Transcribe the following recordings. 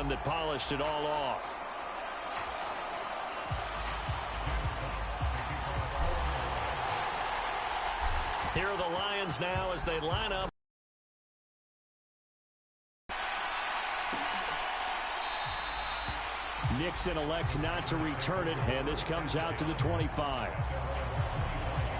one that polished it all off. Here are the Lions now as they line up. Nixon elects not to return it, and this comes out to the 25.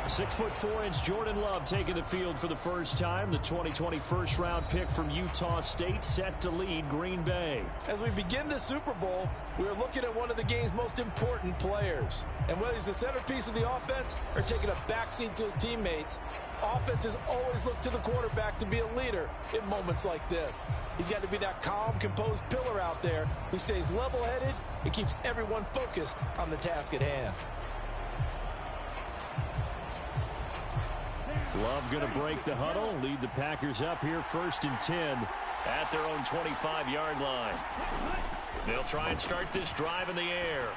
6'4" Jordan Love taking the field for the first time. The 2020 first-round pick from Utah State set to lead Green Bay. As we begin the Super Bowl, we are looking at one of the game's most important players. And whether he's the centerpiece of the offense or taking a backseat to his teammates, offenses always look to the quarterback to be a leader in moments like this. He's got to be that calm, composed pillar out there who stays level-headed and keeps everyone focused on the task at hand. Love going to break the huddle, lead the Packers up here 1st and 10 at their own 25-yard line. They'll try and start this drive in the air.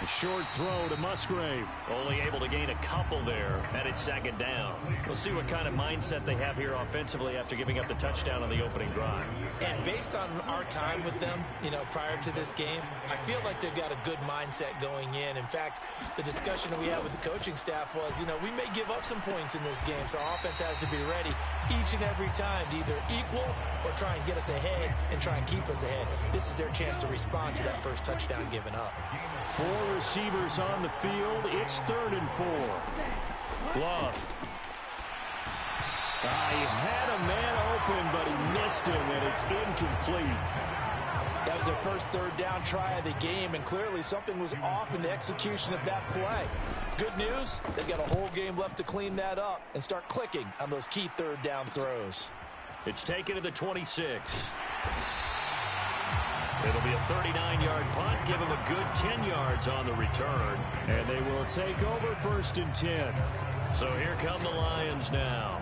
A short throw to Musgrave. Only able to gain a couple there, and it's 2nd down. We'll see what kind of mindset they have here offensively after giving up the touchdown on the opening drive. And based on our time with them, prior to this game, I feel like they've got a good mindset going in. In fact, the discussion that we had with the coaching staff was, we may give up some points in this game, so our offense has to be ready each and every time to either equal or try and get us ahead and try and keep us ahead. This is their chance to respond to that first touchdown given up. 4 receivers on the field. It's 3rd and 4. Love. He had a man open, but he missed him, and it's incomplete. That was their first 3rd down try of the game, and clearly something was off in the execution of that play. Good news, they've got a whole game left to clean that up and start clicking on those key 3rd down throws. It's taken to the 26. It'll be a 39-yard punt, give them a good 10 yards on the return, and they will take over 1st and 10. So here come the Lions now.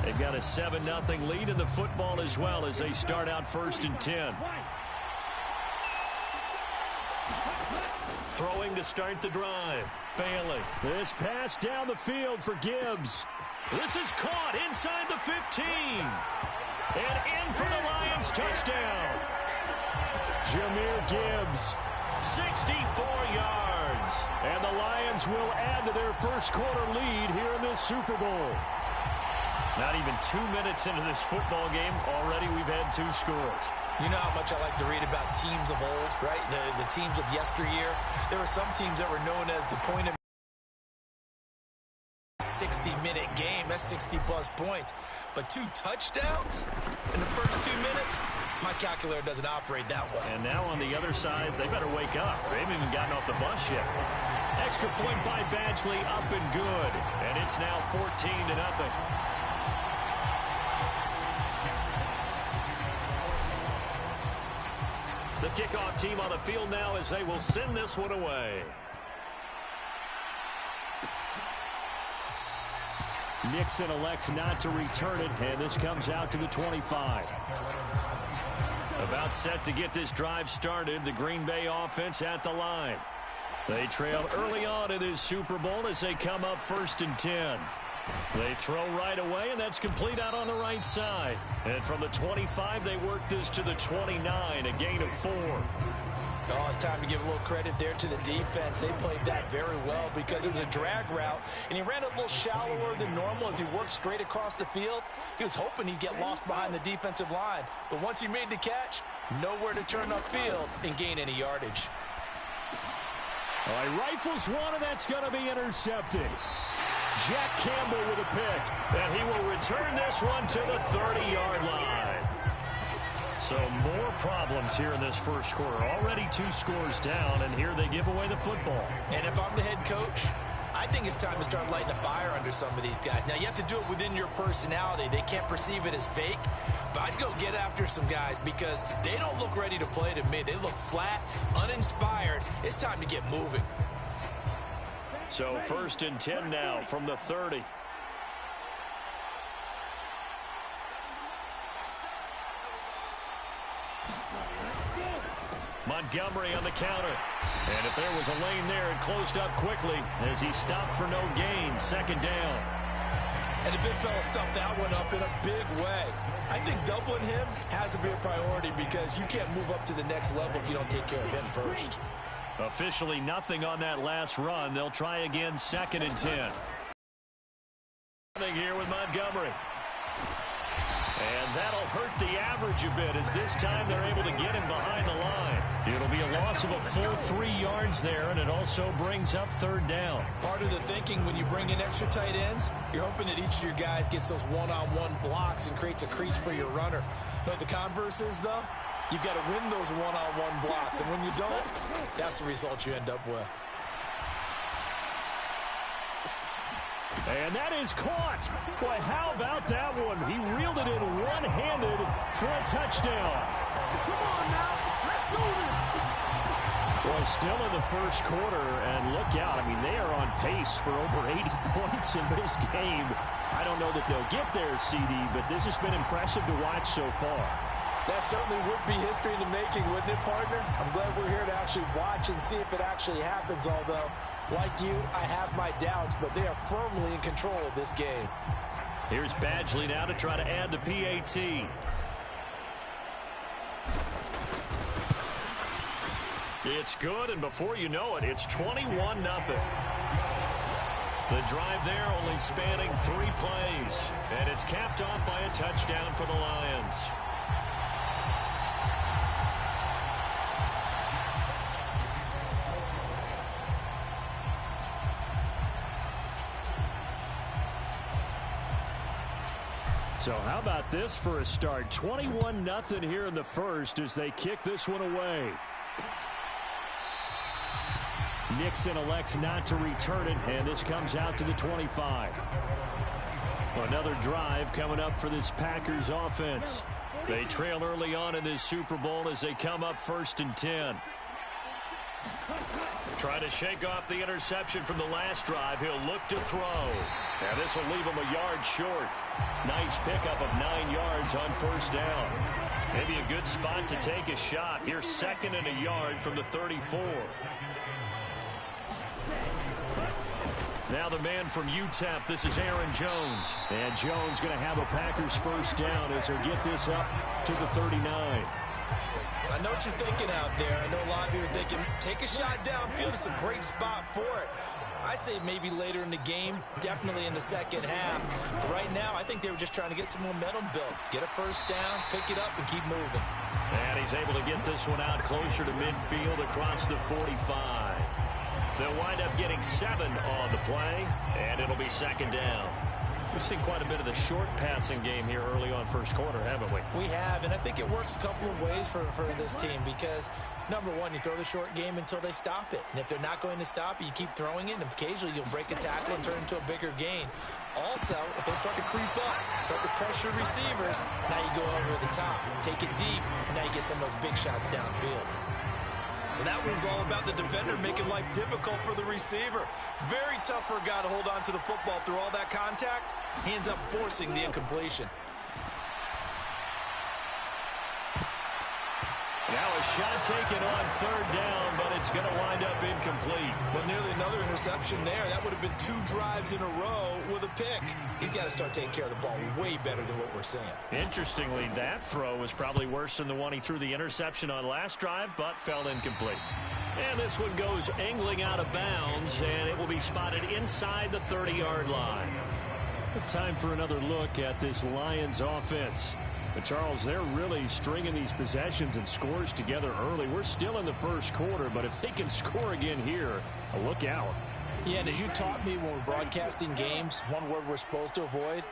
They've got a 7-0 lead in the football as well as they start out 1st and 10. Throwing to start the drive. Bailey. This pass down the field for Gibbs. This is caught inside the 15. And in for the Lions touchdown. Jahmyr Gibbs, 64 yards. And the Lions will add to their first quarter lead here in this Super Bowl. Not even 2 minutes into this football game, already we've had 2 scores. You know how much I like to read about teams of old, right? The teams of yesteryear. There were some teams that were known as the point of 60-minute game. That's 60-plus points. But 2 touchdowns in the first 2 minutes? My calculator doesn't operate that well. And now on the other side, they better wake up. They haven't even gotten off the bus yet. Extra point by Badgley, up and good. And it's now 14-0. The kickoff team on the field now as they will send this one away. Nixon elects not to return it, and this comes out to the 25. About set to get this drive started, the Green Bay offense at the line. They trailed early on in this Super Bowl as they come up 1st and 10. They throw right away, and that's complete out on the right side. And from the 25, they work this to the 29, a gain of 4. Oh, it's time to give a little credit there to the defense. They played that very well because it was a drag route, and he ran a little shallower than normal as he worked straight across the field. He was hoping he'd get lost behind the defensive line, but once he made the catch, nowhere to turn upfield and gain any yardage. All right, rifles one, and that's going to be intercepted. Jack Campbell with a pick, and he will return this one to the 30-yard line. So more problems here in this first quarter. Already 2 scores down, and here they give away the football. And if I'm the head coach, I think it's time to start lighting a fire under some of these guys. Now, you have to do it within your personality. They can't perceive it as fake, but I'd go get after some guys because they don't look ready to play to me. They look flat, uninspired. It's time to get moving. So 1st and 10 now from the 30. Montgomery on the counter. And if there was a lane there, it closed up quickly as he stopped for no gain. 2nd down. And the big fella stuffed that one up in a big way. I think doubling him has to be a priority because you can't move up to the next level if you don't take care of him first. Officially nothing on that last run. They'll try again, 2nd and 10. Here with Montgomery. And that'll hurt the average a bit as this time they're able to get him behind the line. It'll be a loss of a full 3 yards there, and it also brings up 3rd down. Part of the thinking when you bring in extra tight ends, you're hoping that each of your guys gets those one-on-one blocks and creates a crease for your runner. But the converse is, though, you've got to win those one-on-one blocks, and when you don't, that's the result you end up with. And that is caught. Boy, how about that one? He reeled it in one-handed for a touchdown. Come on now, let's do this. Boy, still in the first quarter, and look out. I mean, they are on pace for over 80 points in this game. I don't know that they'll get there, CD, but this has been impressive to watch so far. That certainly would be history in the making, wouldn't it, partner? I'm glad we're here to actually watch and see if it actually happens, although, like you, I have my doubts, but they are firmly in control of this game. Here's Badgley now to try to add the PAT. It's good, and before you know it, it's 21-0. The drive there only spanning 3 plays, and it's capped off by a touchdown for the Lions. So how about this for a start? 21-0 here in the first as they kick this one away. Nixon elects not to return it, and this comes out to the 25. Another drive coming up for this Packers offense. They trail early on in this Super Bowl as they come up 1st and 10. Try to shake off the interception from the last drive. He'll look to throw. And this will leave him a yard short. Nice pickup of 9 yards on 1st down. Maybe a good spot to take a shot. Here's 2nd and a yard from the 34. Now the man from UTEP, this is Aaron Jones. And Jones going to have a Packers 1st down as he'll get this up to the 39. I know what you're thinking out there. I know a lot of you are thinking, take a shot downfield. It's a great spot for it. I'd say maybe later in the game, definitely in the second half. But right now, I think they were just trying to get some momentum built. Get a 1st down, pick it up, and keep moving. And he's able to get this one out closer to midfield across the 45. They'll wind up getting 7 on the play, and it'll be 2nd down. We've seen quite a bit of the short passing game here early on 1st quarter, haven't we? We have, and I think it works a couple of ways for this team because, number one, you throw the short game until they stop it. And if they're not going to stop it, you keep throwing it, and occasionally you'll break a tackle and turn into a bigger gain. Also, if they start to creep up, start to pressure receivers, now you go over the top, take it deep, and now you get some of those big shots downfield. Well, that was all about the defender making life difficult for the receiver. Very tough for a guy to hold on to the football through all that contact. He ends up forcing the incompletion. Now a shot taken on 3rd down, but it's going to wind up incomplete. Well, nearly another interception there. That would have been 2 drives in a row with a pick. He's got to start taking care of the ball way better than what we're seeing. Interestingly, that throw was probably worse than the one he threw the interception on last drive, but fell incomplete. And this one goes angling out of bounds, and it will be spotted inside the 30-yard line. Time for another look at this Lions offense. But Charles, they're really stringing these possessions and scores together early. We're still in the first quarter, but if they can score again here, look out. Yeah, and as you taught me when we're broadcasting games, one word we're supposed to avoid,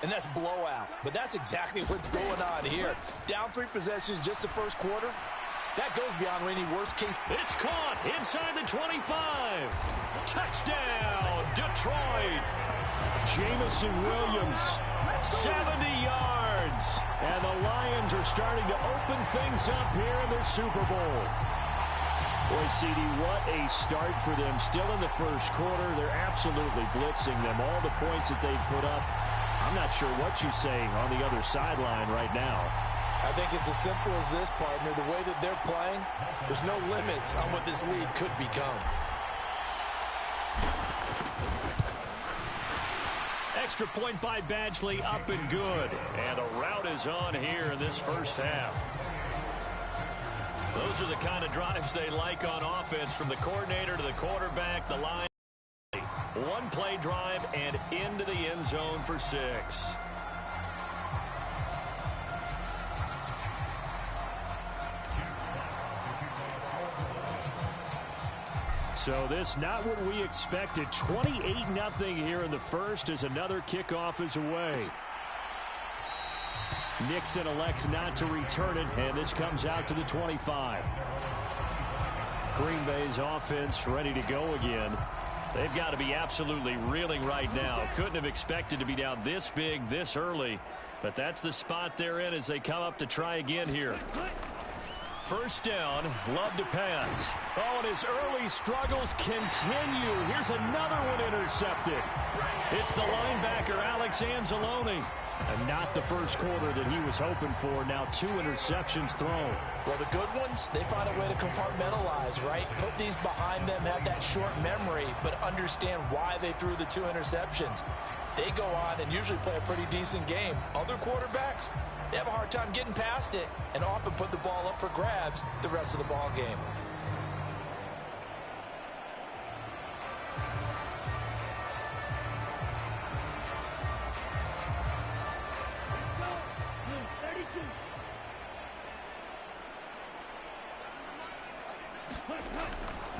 and that's blowout. But that's exactly what's going on here. Down 3 possessions just the first quarter. That goes beyond any worst case. It's caught inside the 25. Touchdown, Detroit. Jamison Williams, 70 yards. And the Lions are starting to open things up here in the Super Bowl. Boy, CD, what a start for them. Still in the first quarter. They're absolutely blitzing them. All the points that they've put up. I'm not sure what you're saying on the other sideline right now. I think it's as simple as this, partner. The way that they're playing, there's no limits on what this lead could become. extra point by Badgley, up and good. And a rout is on here in this first half. Those are the kind of drives they like on offense, from the coordinator to the quarterback, the line. One-play drive and into the end zone for 6. So this not what we expected. 28-0 here in the first as another kickoff is away. Nixon elects not to return it, and this comes out to the 25. Green Bay's offense ready to go again. They've got to be absolutely reeling right now. Couldn't have expected to be down this big this early, but that's the spot they're in as they come up to try again here. First down, Love to pass. Oh, and his early struggles continue. Here's another one intercepted. It's the linebacker, Alex Anzalone. And not the first quarter that he was hoping for. Now 2 interceptions thrown. Well, the good ones, they find a way to compartmentalize, right? Put these behind them, have that short memory, but understand why they threw the 2 interceptions. They go on and usually play a pretty decent game. Other quarterbacks, they have a hard time getting past it and often put the ball up for grabs the rest of the ball game.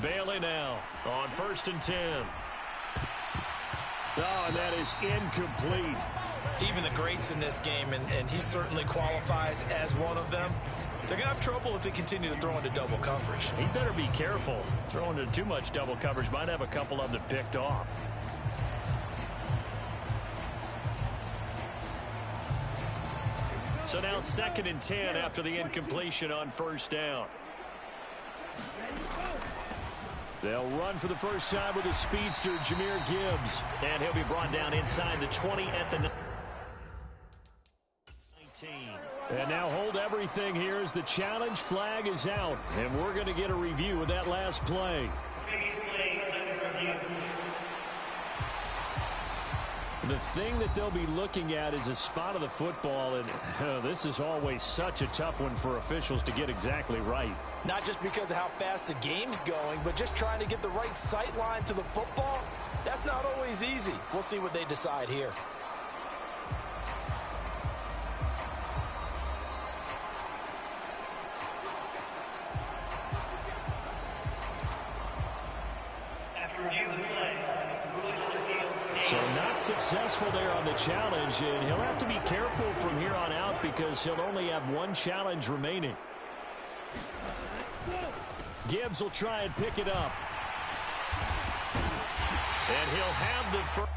Bailey now on 1st and 10. Oh, and that is incomplete. Even the greats in this game, and he certainly qualifies as one of them, they're going to have trouble if they continue to throw into double coverage. He better be careful. Throwing into too much double coverage might have a couple of them picked off. So now 2nd and 10 after the incompletion on 1st down. They'll run for the first time with a speedster, Jahmyr Gibbs. And he'll be brought down inside the 20 at the 19. And now hold everything here as the challenge flag is out. And we're going to get a review of that last play. The thing that they'll be looking at is a spot of the football, and this is always such a tough one for officials to get exactly right. Not just because of how fast the game's going, but just trying to get the right sight line to the football. That's not always easy. We'll see what they decide here. So not successful there on the challenge, and he'll have to be careful from here on out because he'll only have 1 challenge remaining. Gibbs will try and pick it up. And he'll have the first.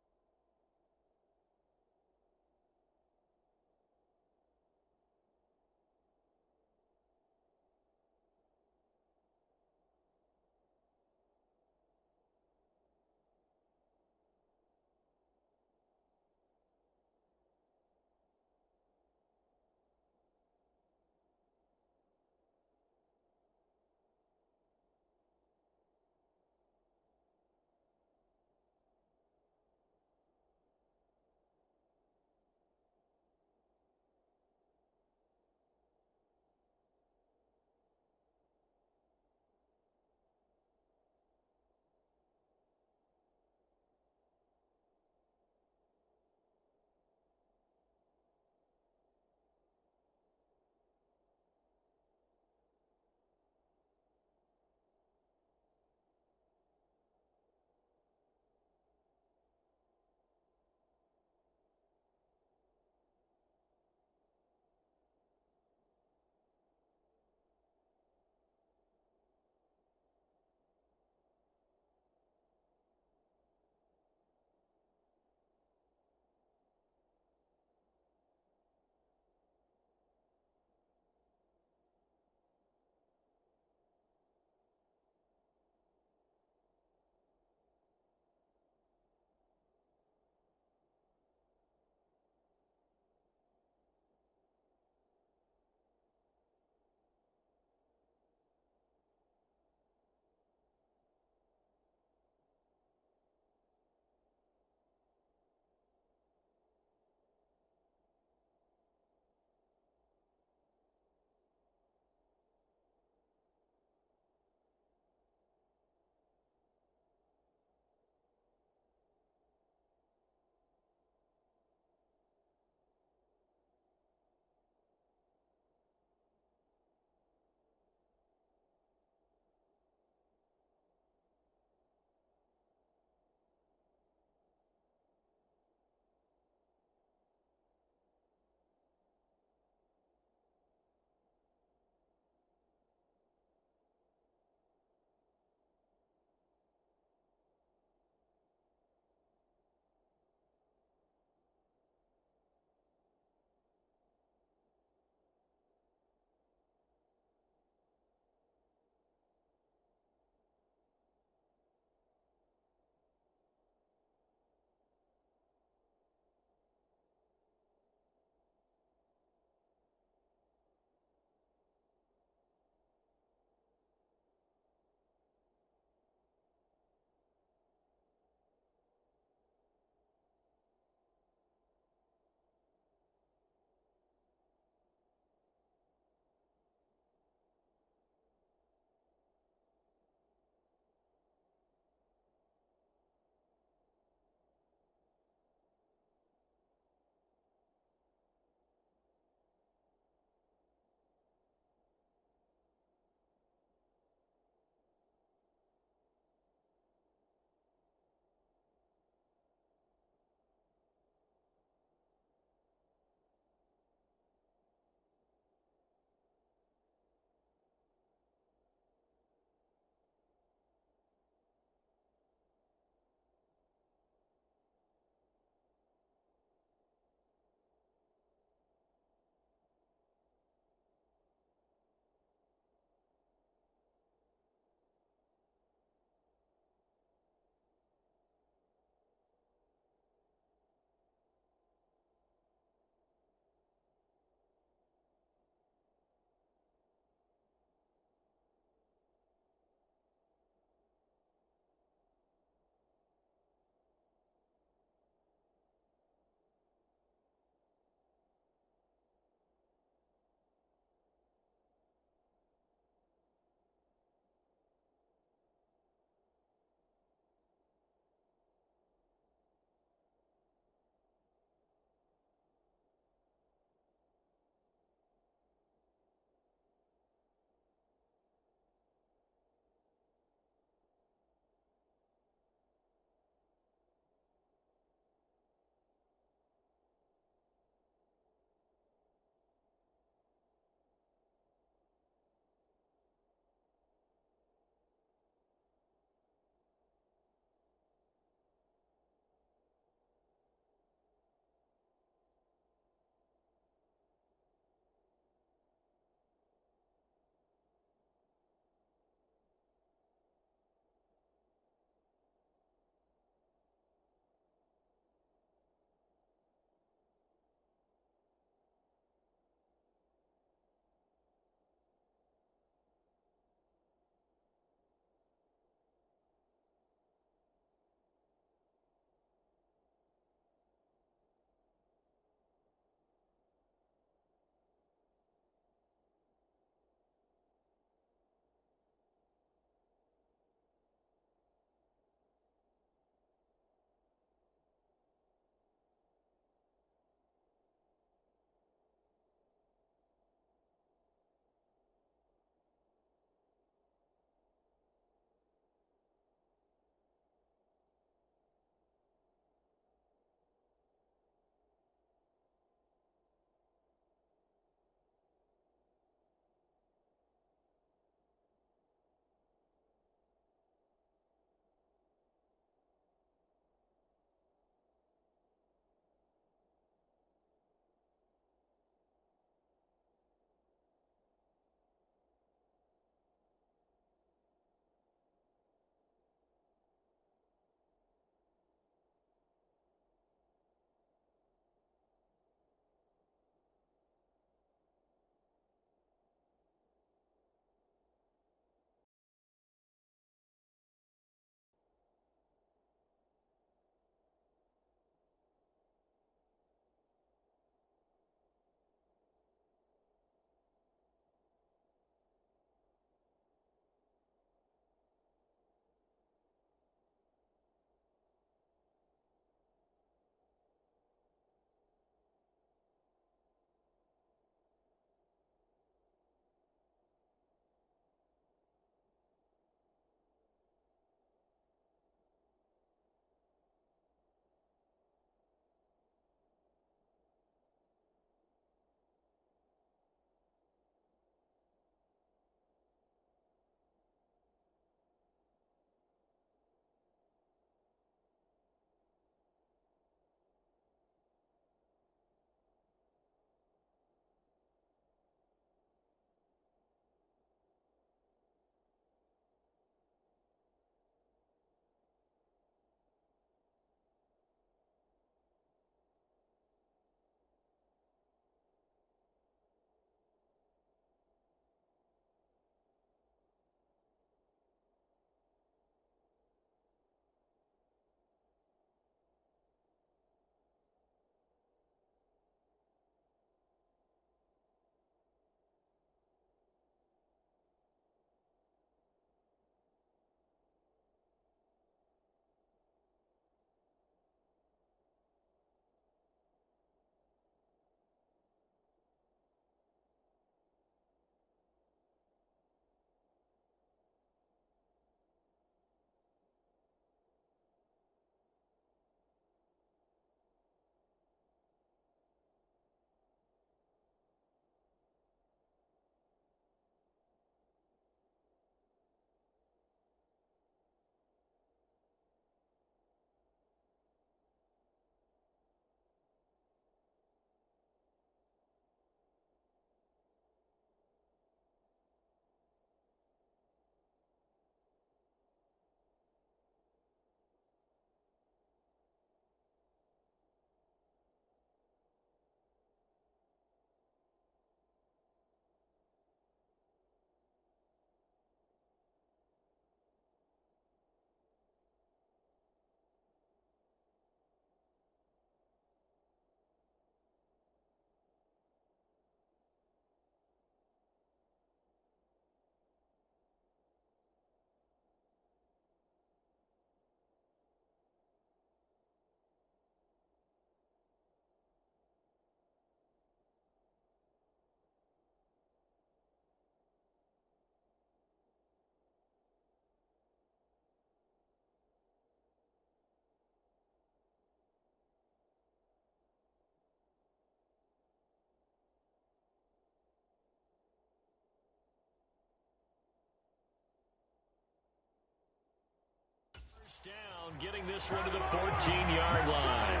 down, getting this one to the 14-yard line.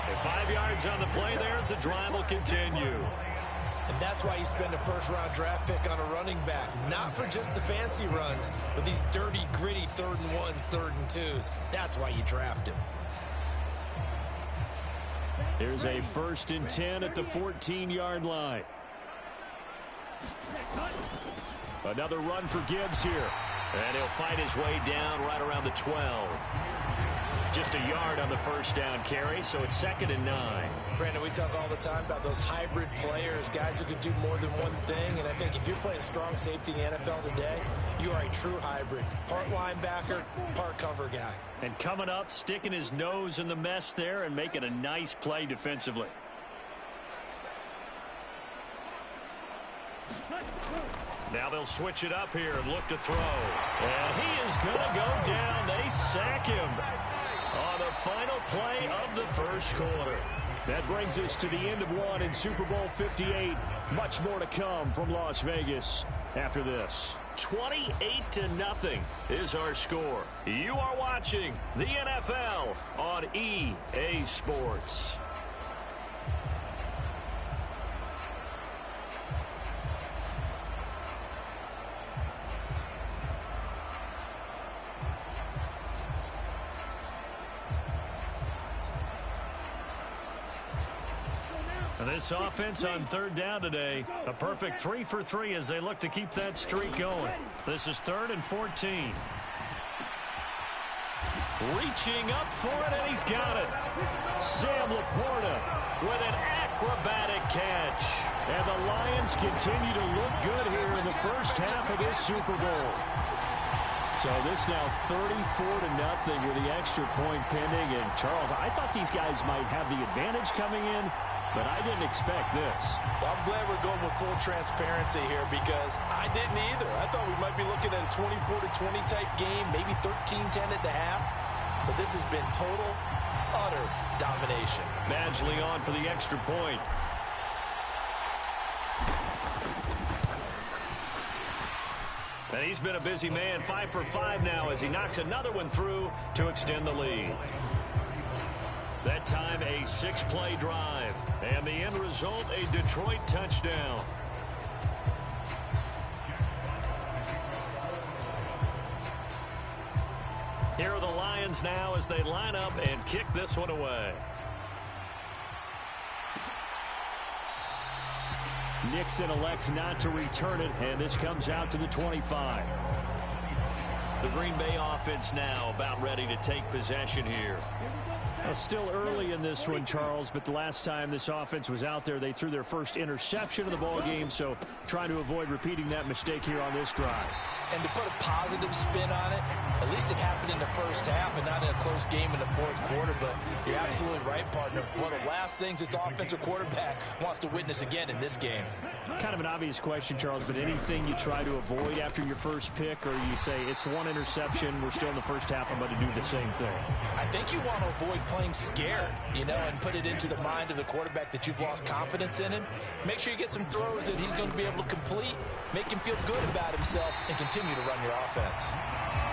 And 5 yards on the play there as the drive will continue. And that's why you spend a first-round draft pick on a running back. Not for just the fancy runs, but these dirty, gritty 3rd and 1s, 3rd and 2s. That's why you draft him. Here's a 1st and 10 at the 14-yard line. Another run for Gibbs here. And he'll fight his way down right around the 12. Just a yard on the first down carry, so it's 2nd and 9. Brandon, we talk all the time about those hybrid players, guys who can do more than one thing. And I think if you're playing strong safety in the NFL today, you are a true hybrid. Part linebacker, part cover guy. And coming up, sticking his nose in the mess there and making a nice play defensively. Now they'll switch it up here and look to throw. And he is going to go down. They sack him on the final play of the first quarter. That brings us to the end of one in Super Bowl 58. Much more to come from Las Vegas after this. 28-0 is our score. You are watching the NFL on EA Sports. This offense on 3rd down today, a perfect 3 for 3 as they look to keep that streak going. This is 3rd and 14. Reaching up for it, and he's got it. Sam Laporta with an acrobatic catch. And the Lions continue to look good here in the first half of this Super Bowl. So this now 34-0 with the extra point pending. And Charles, I thought these guys might have the advantage coming in, but I didn't expect this. Well, I'm glad we're going with full transparency here because I didn't either. I thought we might be looking at a 24-20 type game, maybe 13-10 at the half. But this has been total, utter domination. Badgley on for the extra point. And he's been a busy man, 5 for 5 now as he knocks another one through to extend the lead. That time a 6-play drive. And the end result, a Detroit touchdown. Here are the Lions now as they line up and kick this one away. Nixon elects not to return it, and this comes out to the 25. The Green Bay offense now about ready to take possession here. Still early in this one, Charles, but the last time this offense was out there, they threw their first interception of the ball game, so trying to avoid repeating that mistake here on this drive. And to put a positive spin on it, at least it happened in the first half and not in a close game in the fourth quarter. But you're absolutely right, partner. One of the last things this offensive quarterback wants to witness again in this game. Kind of an obvious question, Charles, but anything you try to avoid after your first pick, or you say it's one interception, we're still in the first half, I'm going to do the same thing? I think you want to avoid playing scared, and put it into the mind of the quarterback that you've lost confidence in him. Make sure you get some throws that he's going to be able to complete, make him feel good about himself, and continue to run your offense.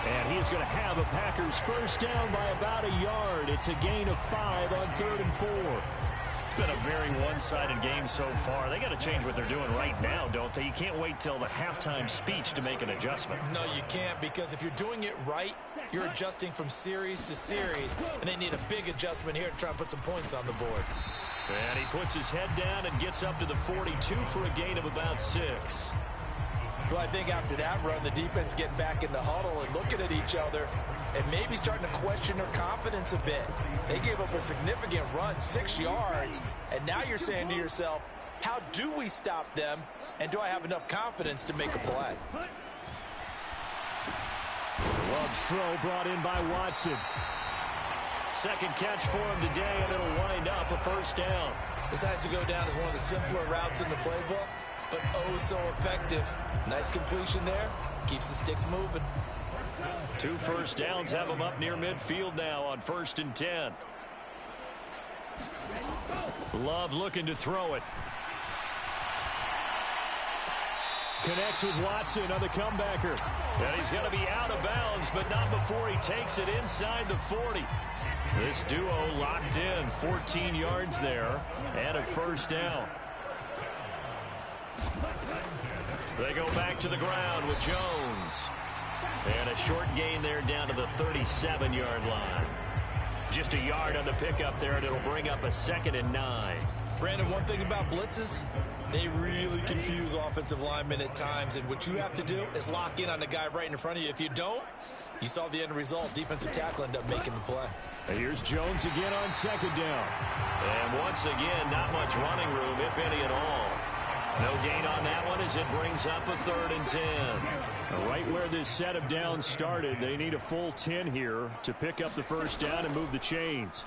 And he's going to have a Packers first down by about a yard. It's a gain of 5 on 3rd and 4. It's been a very one-sided game so far. They got to change what they're doing right now, don't they? You can't wait till the halftime speech to make an adjustment. No, you can't, because if you're doing it right, you're adjusting from series to series, and they need a big adjustment here to try and put some points on the board. And he puts his head down and gets up to the 42 for a gain of about 6. Well, I think after that run, the defense is getting back in the huddle and looking at each other and maybe starting to question their confidence a bit. They gave up a significant run, 6 yards, and now you're saying to yourself, how do we stop them, and do I have enough confidence to make a play? Love's throw brought in by Watson. Second catch for him today, and it'll wind up a first down. This has to go down as one of the simpler routes in the playbook, but oh so effective. Nice completion there. Keeps the sticks moving. 2 first downs have him up near midfield now on 1st and 10. Love looking to throw it. Connects with Watson on the comebacker. And he's going to be out of bounds, but not before he takes it inside the 40. This duo locked in, 14 yards there, and a first down. They go back to the ground with Jones. And a short gain there down to the 37-yard line. Just a yard on the pickup there, and it'll bring up a 2nd and 9. Brandon, one thing about blitzes, they really confuse offensive linemen at times, and what you have to do is lock in on the guy right in front of you. If you don't, you saw the end result. Defensive tackle ended up making the play. And here's Jones again on 2nd down. And once again, not much running room, if any at all. No gain on that one as it brings up a 3rd and 10. Right where this set of downs started, they need a full 10 here to pick up the first down and move the chains.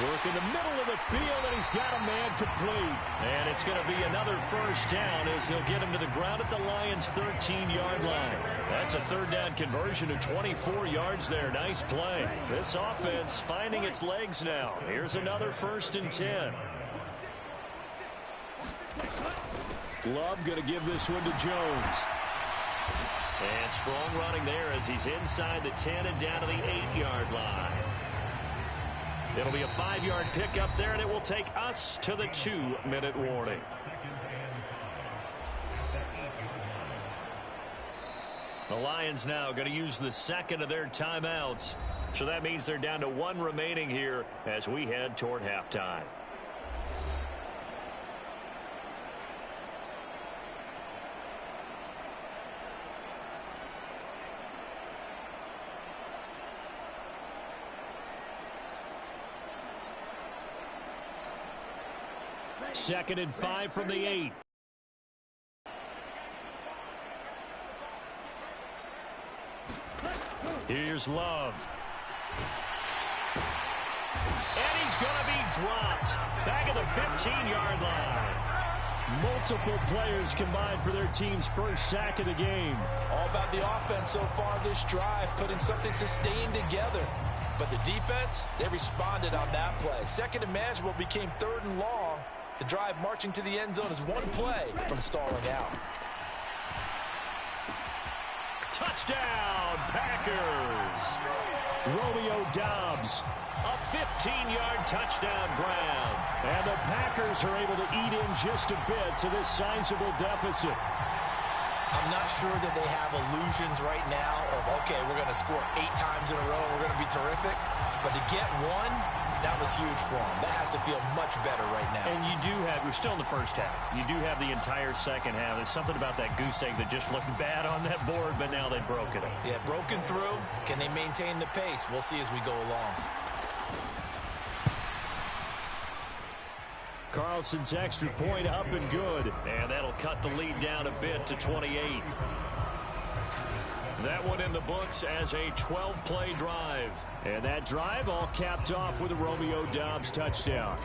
Work in the middle of the field, and he's got a man complete. And it's going to be another first down as they'll get him to the ground at the Lions' 13-yard line. That's a 3rd down conversion of 24 yards there. Nice play. This offense finding its legs now. Here's another 1st and 10. Love going to give this one to Jones. And strong running there as he's inside the 10 and down to the 8-yard line. It'll be a 5-yard pickup there, and it will take us to the 2-minute warning. The Lions now going to use the 2nd of their timeouts. So that means they're down to 1 remaining here as we head toward halftime. Second and 5 from the 8. Here's Love. And he's going to be dropped. Back at the 15-yard line. Multiple players combined for their team's first sack of the game. All about the offense so far this drive, putting something sustained together. But the defense, they responded on that play. Second and manageable became 3rd and long. The drive marching to the end zone is one play from stalling out. Touchdown, Packers. Romeo Doubs, a 15-yard touchdown grab. And the Packers are able to eat in just a bit to this sizable deficit. I'm not sure that they have illusions right now of, okay, we're going to score 8 times in a row and we're going to be terrific. But to get one, that was huge for them. That has to feel much better right now. And you do have, we're still in the first half. You do have the entire second half. There's something about that goose egg that just looked bad on that board, but now they've broken it. Yeah, broken through. Can they maintain the pace? We'll see as we go along. Carlson's extra point up and good. And that'll cut the lead down a bit to 28. That one in the books as a 12-play drive. And that drive all capped off with a Romeo Doubs touchdown.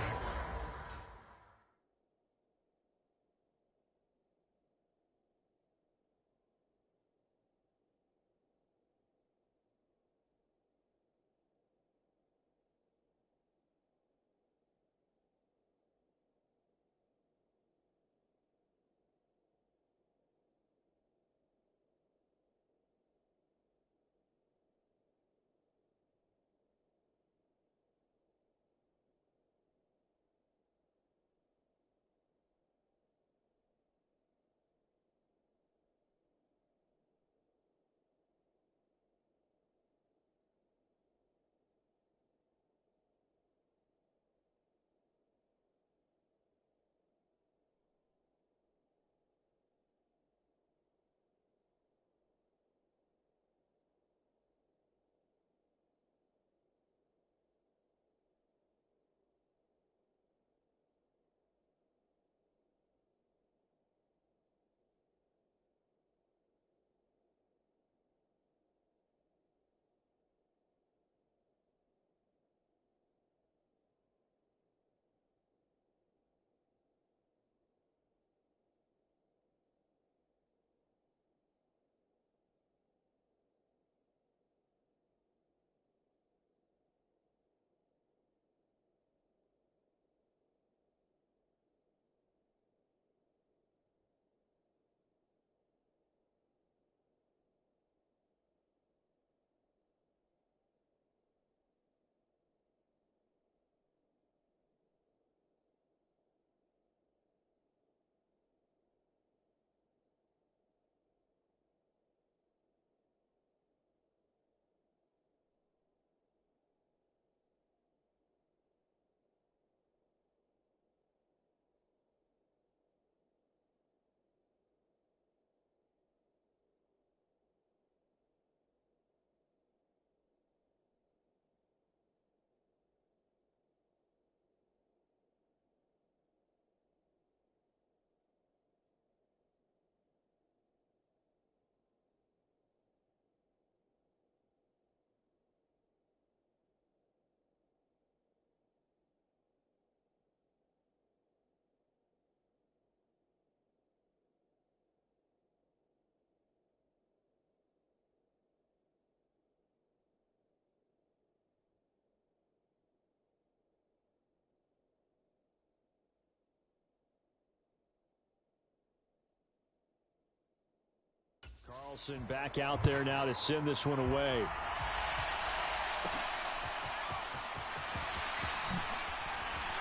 Nelson back out there now to send this one away.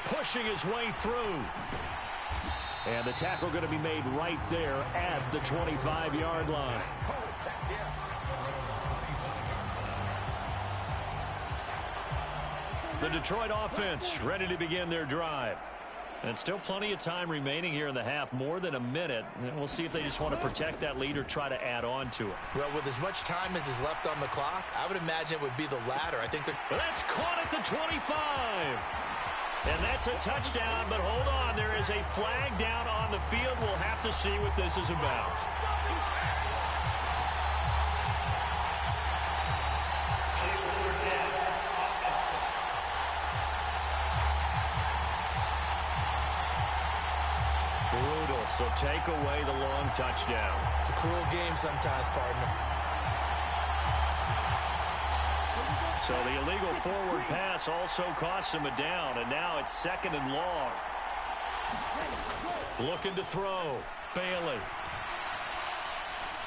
Pushing his way through. And the tackle going to be made right there at the 25-yard line. The Detroit offense ready to begin their drive. And still plenty of time remaining here in the half, more than a minute. And we'll see if they just want to protect that lead or try to add on to it. Well, with as much time as is left on the clock, I would imagine it would be the latter. I think they're... That's caught at the 25. And that's a touchdown, but hold on. There is a flag down on the field. We'll have to see what this is about. Brutal, so take away the long touchdown. It's a cruel game sometimes, partner. So the illegal forward pass also costs him a down, and now it's 2nd and long. Looking to throw. Bailey.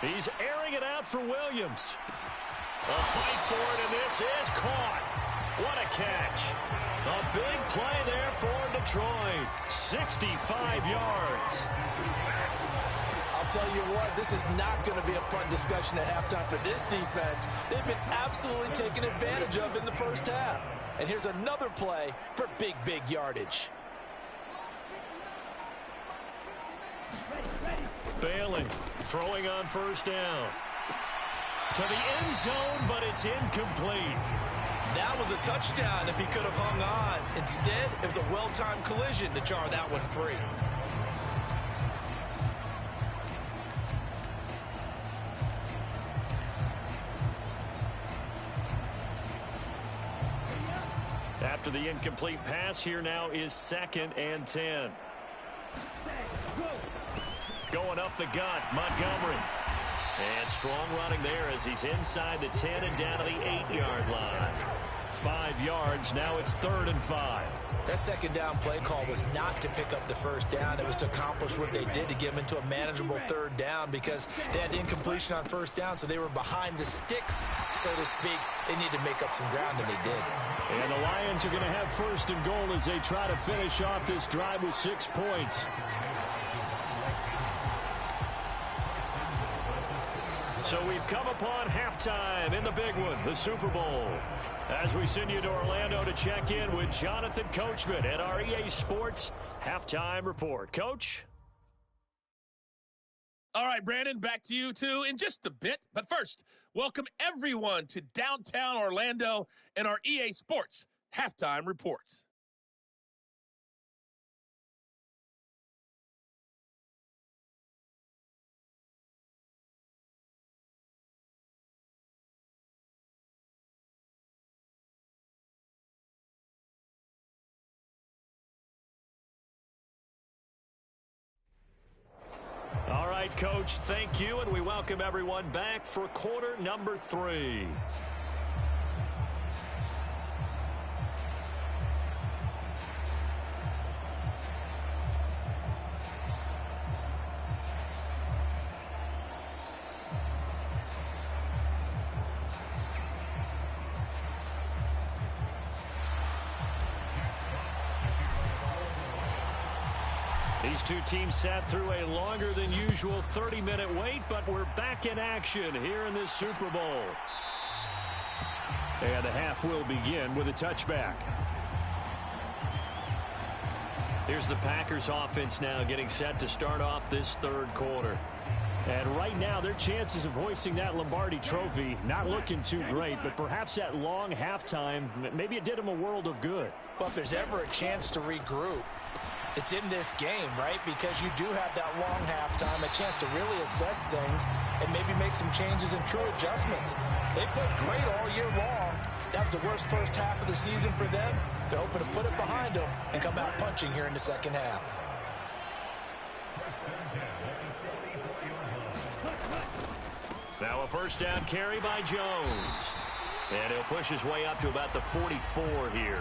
He's airing it out for Williams. A fight for it, and this is caught. What a catch. A big play there for Detroit. 65 yards. I'll tell you what, this is not going to be a fun discussion at halftime for this defense. They've been absolutely taken advantage of in the first half. And here's another play for big, big yardage. Bailey throwing on 1st down. To the end zone, but it's incomplete. That was a touchdown if he could have hung on. Instead, it was a well-timed collision to jar that one free. After the incomplete pass, here now is 2nd and 10. Going up the gut, Montgomery. And strong running there as he's inside the 10 and down to the 8-yard line. 5 yards, now it's 3rd and 5. That 2nd down play call was not to pick up the 1st down. It was to accomplish what they did to get them into a manageable 3rd down because they had incompletion on 1st down, so they were behind the sticks, so to speak. They needed to make up some ground, and they did. And the Lions are going to have 1st and goal as they try to finish off this drive with 6 points. So we've come upon halftime in the big one, the Super Bowl. As we send you to Orlando to check in with Jonathan Coachman at our EA Sports Halftime Report. Coach? All right, Brandon, back to you, too, in just a bit. But first, welcome everyone to downtown Orlando and our EA Sports Halftime Report. All right, Coach, thank you, and we welcome everyone back for quarter number 3. These two teams sat through a longer than usual 30-minute wait, but we're back in action here in this Super Bowl. And the half will begin with a touchback. Here's the Packers offense now getting set to start off this 3rd quarter. And right now, their chances of hoisting that Lombardi trophy not looking too great, but perhaps that long halftime, maybe it did them a world of good. Well, if there's ever a chance to regroup, it's in this game, right? Because you do have that long halftime, a chance to really assess things and maybe make some changes and true adjustments. They played great all year long. That was the worst first half of the season for them. They're hoping to put it behind them and come out punching here in the 2nd half. Now a 1st down carry by Jones. And he'll push his way up to about the 44 here.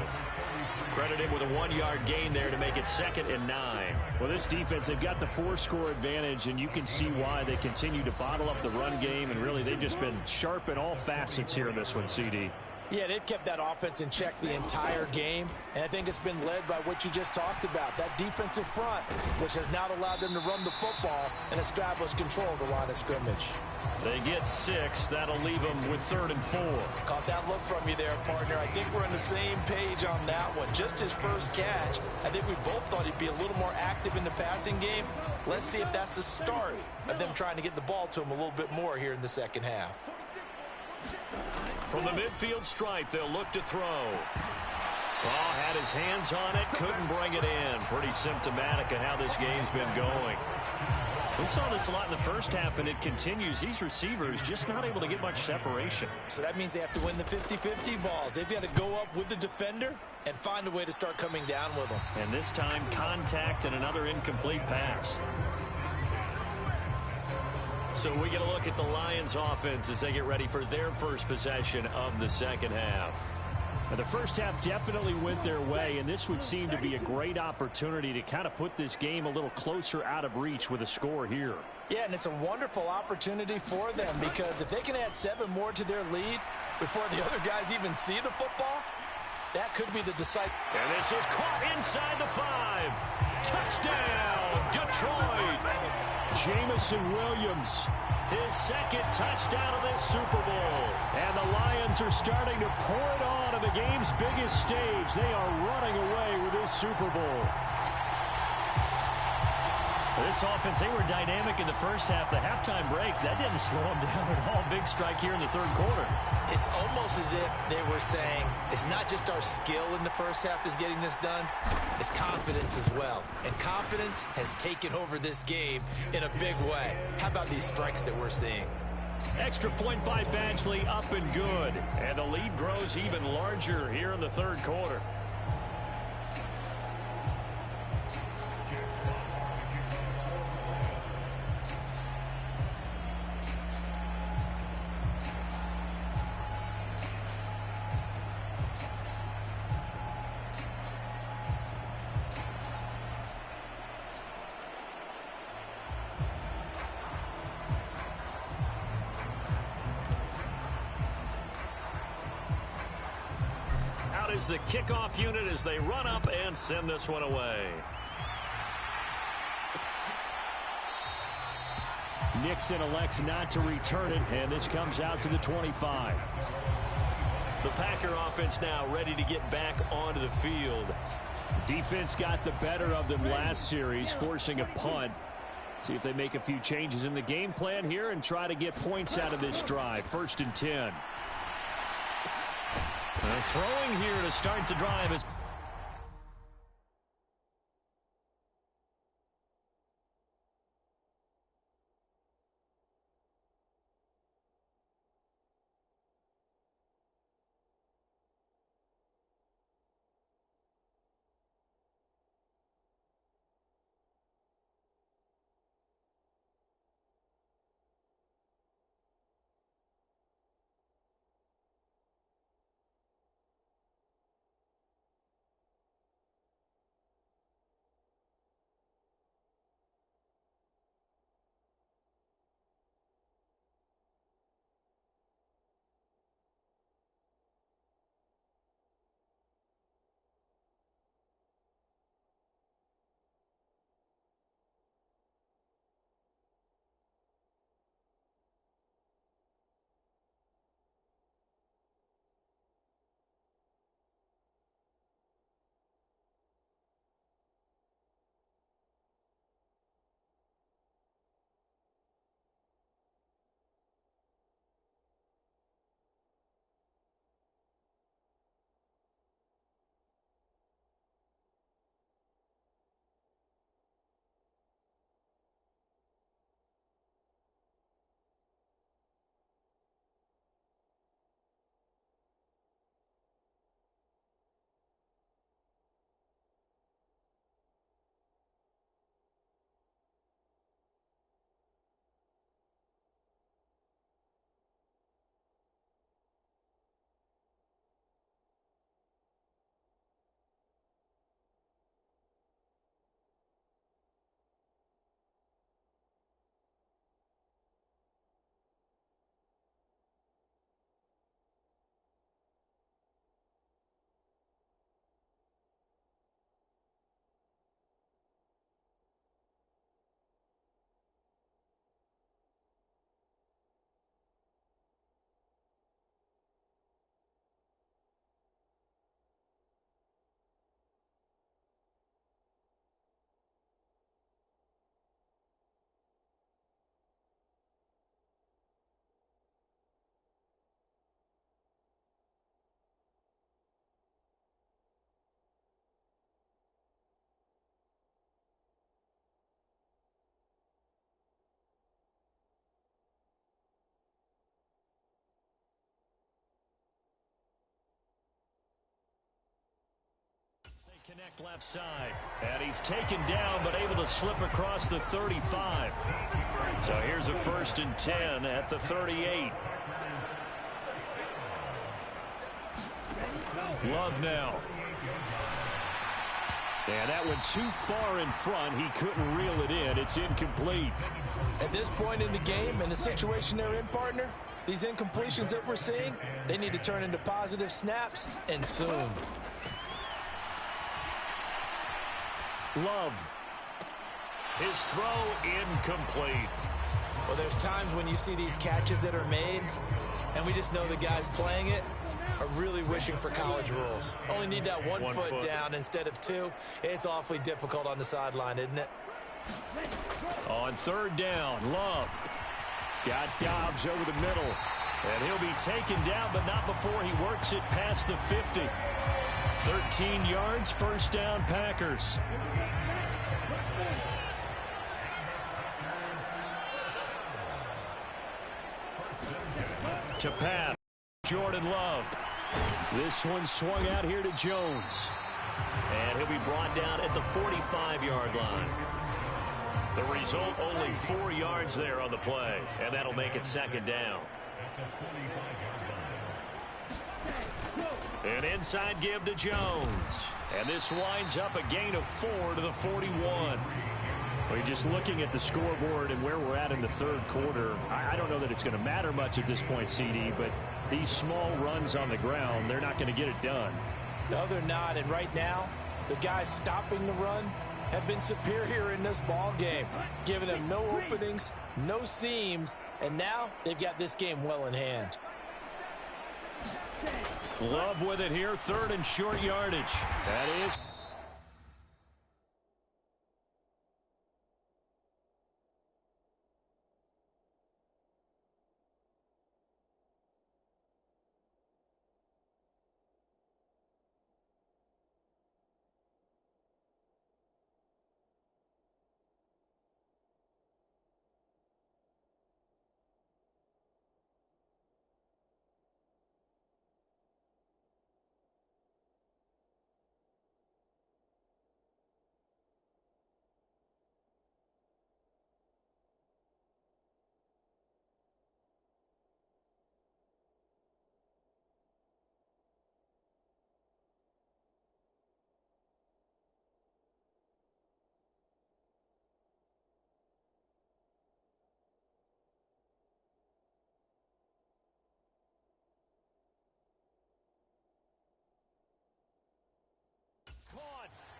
Credit him with a 1-yard gain there to make it 2nd and 9. Well, this defense, they've got the 4-score advantage, and you can see why they continue to bottle up the run game, and really they've just been sharp in all facets here in this one, CD. Yeah, they've kept that offense in check the entire game, and I think it's been led by what you just talked about, that defensive front, which has now allowed them to run the football and establish control of the line of scrimmage. They get 6. That'll leave them with 3rd and 4. Caught that look from you there, partner. I think we're on the same page on that one. Just his first catch. I think we both thought he'd be a little more active in the passing game. Let's see if that's the start of them trying to get the ball to him a little bit more here in the second half. From the midfield stripe, they'll look to throw. Oh, had his hands on it, couldn't bring it in. Pretty symptomatic of how this game's been going. We saw this a lot in the first half, and it continues. These receivers just not able to get much separation. So that means they have to win the 50-50 balls. They've got to go up with the defender and find a way to start coming down with them. And this time, contact and another incomplete pass. So we get a look at the Lions offense as they get ready for their first possession of the second half. Now, the first half definitely went their way, and this would seem to be a great opportunity to kind of put this game a little closer out of reach with a score here. Yeah, and it's a wonderful opportunity for them because if they can add 7 more to their lead before the other guys even see the football, that could be the decisive. And this is caught inside the 5. Touchdown, Detroit. Jamison Williams, his 2nd touchdown of this Super Bowl. And the Lions are starting to pour it on the game's biggest stage. They are running away with this Super Bowl. This offense, they were dynamic in the first half. The halftime break, that didn't slow them down at all. Big strike here in the 3rd quarter. It's almost as if they were saying, it's not just our skill in the first half that's getting this done, it's confidence as well. And confidence has taken over this game in a big way. How about these strikes that we're seeing? Extra point by Badgley, up and good. And the lead grows even larger here in the 3rd quarter. Is the kickoff unit as they run up and send this one away. Nixon elects not to return it, and this comes out to the 25. The Packer offense now ready to get back onto the field. Defense got the better of them last series, forcing a punt. See if they make a few changes in the game plan here and try to get points out of this drive. 1st and 10. Throwing here to start the drive is connect left side. And he's taken down, but able to slip across the 35. So here's a 1st and 10 at the 38. Love now. And that went too far in front. He couldn't reel it in. It's incomplete. At this point in the game and the situation they're in, partner, these incompletions that we're seeing, they need to turn into positive snaps, and soon. Love. His throw incomplete. Well, there's times when you see these catches that are made, and we just know the guys playing it are really wishing for college rules. Only need that one foot down instead of two. It's awfully difficult on the sideline, isn't it? On 3rd down, Love. Got Dobbs over the middle. And he'll be taken down, but not before he works it past the 50. 13 yards, 1st down, Packers. To pass, Jordan Love. This one swung out here to Jones. And he'll be brought down at the 45-yard line. The result, only 4 yards there on the play. And that'll make it 2nd down. An inside give to Jones. And this winds up a gain of 4 to the 41. We're just looking at the scoreboard and where we're at in the 3rd quarter. I don't know that it's going to matter much at this point, CD, but these small runs on the ground, they're not going to get it done. No, they're not. And right now, the guys stopping the run have been superior in this ball game, giving them no openings, no seams, and now they've got this game well in hand. Love with it here, 3rd and short yardage. That is.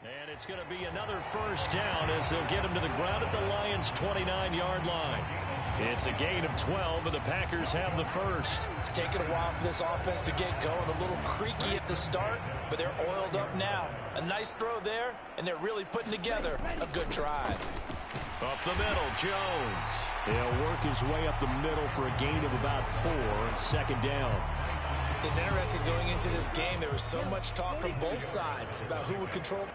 And it's going to be another 1st down as they'll get him to the ground at the Lions' 29-yard line. It's a gain of 12, and the Packers have the 1st. It's taken a while for this offense to get going. A little creaky at the start, but they're oiled up now. A nice throw there, and they're really putting together a good drive. Up the middle, Jones. He'll work his way up the middle for a gain of about 4, 2nd down. It's interesting going into this game. There was so much talk from both sides about who would control.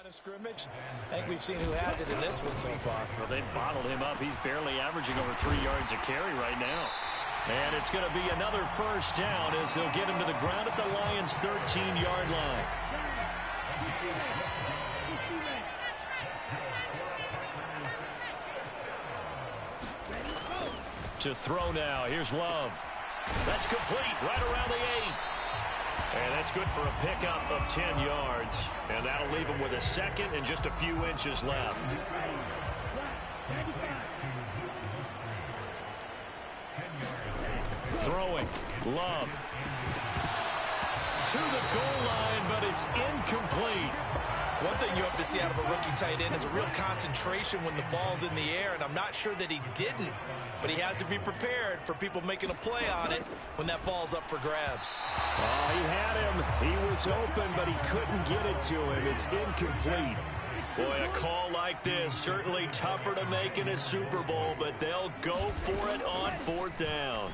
Of scrimmage. I think we've seen who has it in this one so far. Well, they've bottled him up. He's barely averaging over 3 yards a carry right now. And it's going to be another 1st down as they'll get him to the ground at the Lions' 13-yard line. To throw now. Here's Love. That's complete right around the 8. And that's good for a pickup of 10 yards. And that'll leave him with a 2nd and just a few inches left. Throwing. Love. To the goal line, but it's incomplete. One thing you have to see out of a rookie tight end is a real concentration when the ball's in the air, and I'm not sure that he didn't, but he has to be prepared for people making a play on it when that ball's up for grabs. Oh, he had him. He was open, but he couldn't get it to him. It's incomplete. Boy, a call like this, certainly tougher to make in a Super Bowl, but they'll go for it on 4th down.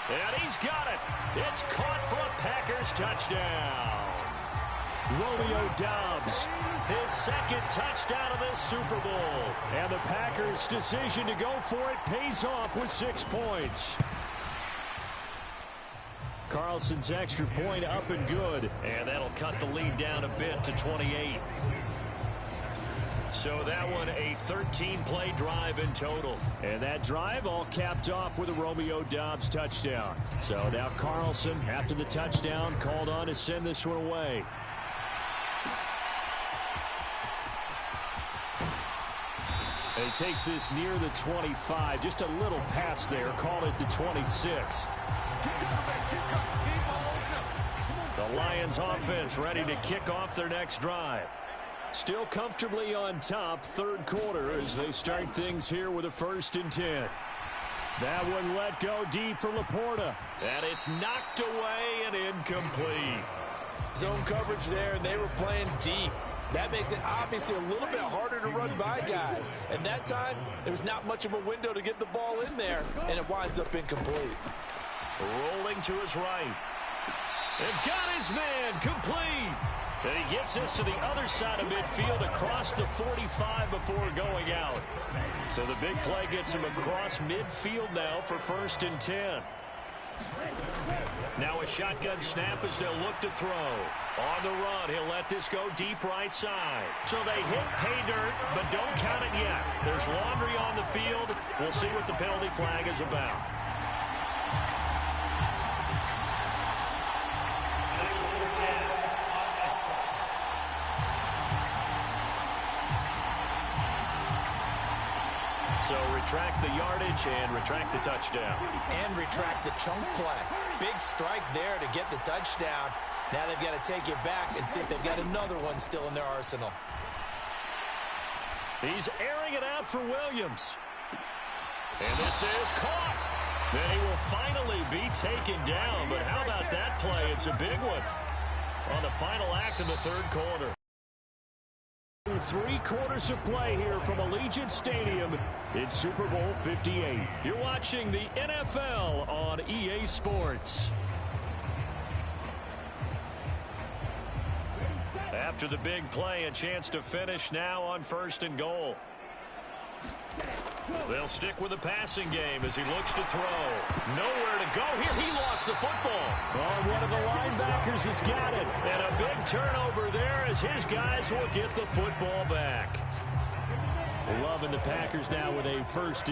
And he's got it. It's caught for a Packers touchdown. Romeo Doubs, His second touchdown of this Super Bowl. and the Packers' decision to go for it pays off with 6 points. Carlson's extra point up and good. And that'll cut the lead down a bit to 28. So that one a 13-play drive in total. And that drive all capped off with a Romeo Doubs touchdown. So now Carlson, after the touchdown, called on to send this one away. And he takes this near the 25. Just a little pass there. Called it the 26. The Lions offense ready to kick off their next drive. Still comfortably on top, 3rd quarter, as they start things here with a 1st and 10. That one let go deep for Laporta. And it's knocked away and incomplete. Zone coverage there, and they were playing deep. That makes it obviously a little bit harder to run by guys. And that time, there was not much of a window to get the ball in there, and it winds up incomplete. Rolling to his right. And got his man complete. And he gets this to the other side of midfield across the 45 before going out. So the big play gets him across midfield now for 1st and 10. Now a shotgun snap as they'll look to throw. On the run, he'll let this go deep right side. So they hit pay dirt, but don't count it yet. There's laundry on the field. We'll see what the penalty flag is about. So retract the yardage and retract the touchdown. And retract the chunk play. Big strike there to get the touchdown. Now they've got to take it back and see if they've got another one still in their arsenal. He's airing it out for Williams. And this is caught. Then he will finally be taken down. But how about that play? It's a big one on the final act of the 3rd quarter. 3 quarters of play here from Allegiant Stadium in Super Bowl 58. You're watching the NFL on EA Sports. After the big play, a chance to finish now on 1st and goal. They'll stick with the passing game as he looks to throw. Nowhere to go here. He lost the football. Oh, one of the linebackers has got it. And a big turnover there as his guys will get the football back. Loving the Packers now with a 1st